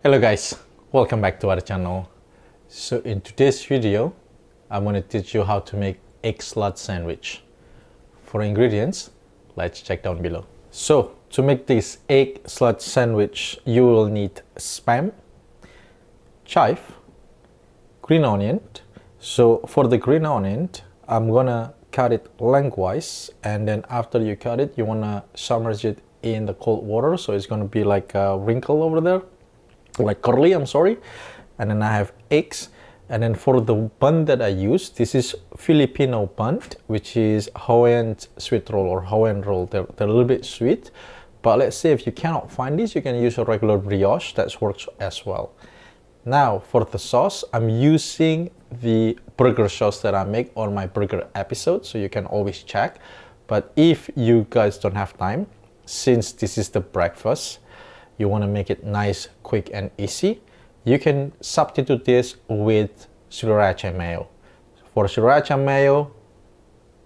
Hello guys, welcome back to our channel. So in today's video, I'm going to teach you how to make Eggslut sandwich. For ingredients, let's check down below. So to make this Eggslut sandwich, you will need spam, chive, green onion. So for the green onion, I'm gonna cut it lengthwise, and then after you cut it, you wanna submerge it in the cold water, so it's gonna be like a wrinkle over there, like curly, I'm sorry. And then I have eggs, and then for the bun that I use, this is Filipino bun, which is Hawaiian sweet roll or Hawaiian roll. They're a little bit sweet, but let's say if you cannot find this, you can use a regular brioche. That works as well. Now for the sauce, I'm using the burger sauce that I make on my burger episode, so you can always check. But if you guys don't have time, since this is the breakfast, you want to make it nice, quick and easy, you can substitute this with sriracha mayo. For sriracha mayo,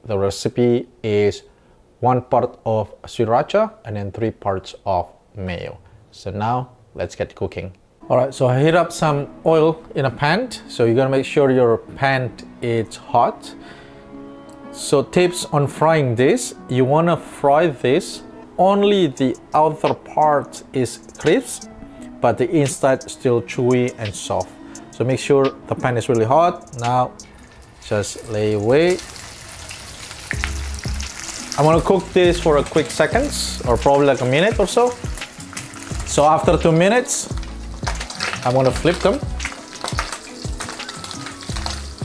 the recipe is 1 part of sriracha and then 3 parts of mayo. So now let's get cooking. Alright, so I heat up some oil in a pan. So you gotta make sure your pan is hot. So tips on frying this, you wanna fry this only the outer part is crisp, but the inside still chewy and soft. So make sure the pan is really hot. Now just lay away. I'm gonna cook this for a quick seconds, or probably like a minute or so. So after 2 minutes, I'm gonna flip them,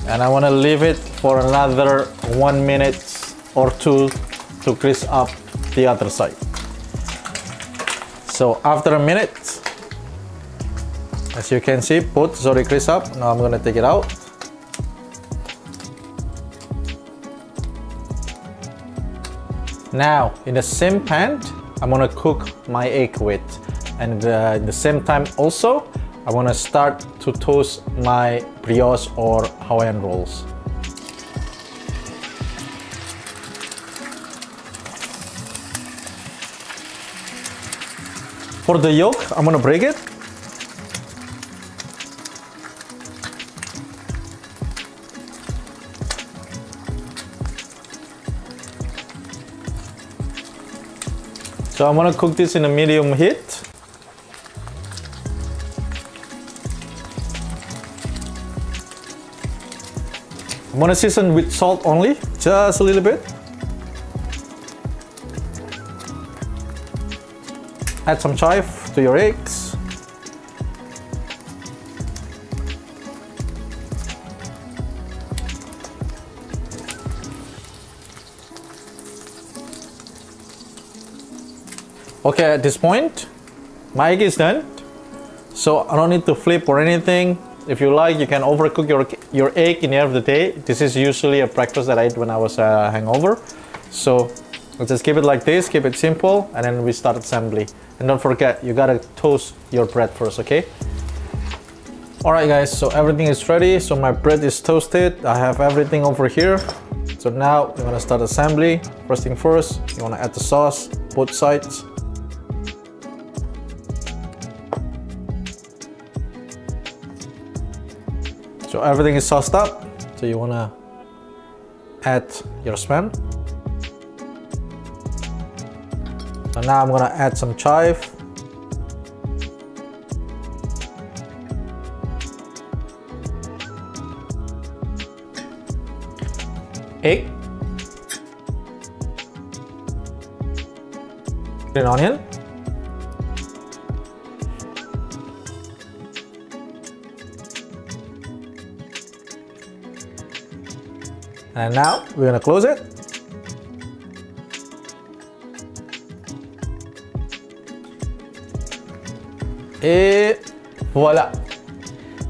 and I wanna leave it for another 1 minute or 2 to crisp up the other side. So after a minute, as you can see, both is already crisp up. Now I'm gonna take it out. Now in the same pan, I'm gonna cook my egg with, and in the same time also, I want to start to toast my brioche or Hawaiian rolls. For the yolk, I'm going to break it. So I'm going to cook this in a medium heat. I'm gonna season with salt only, just a little bit. Add some chive to your eggs. Okay, at this point, my egg is done. So I don't need to flip or anything. If you like, you can overcook your egg in the end of the day. This is usually a breakfast that I ate when I was hangover. So let's just keep it like this, keep it simple, and then we start assembly. And don't forget, you gotta toast your bread first, okay? Alright guys, so everything is ready. So my bread is toasted. I have everything over here. So now we're gonna start assembly. First thing first, you wanna add the sauce, both sides. So everything is sauced up, so you wanna add your spam. So now I'm gonna add some chive. Egg. Green onion. And now we're gonna close it. And voila!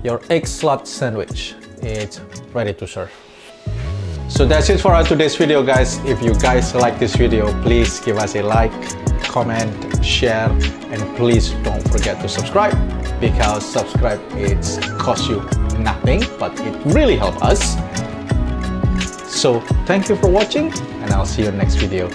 Your Eggslut sandwich is ready to serve. So that's it for our today's video, guys. If you guys like this video, please give us a like, comment, share, and please don't forget to subscribe, because subscribe it's cost you nothing, but it really helps us. So thank you for watching, and I'll see you in the next video.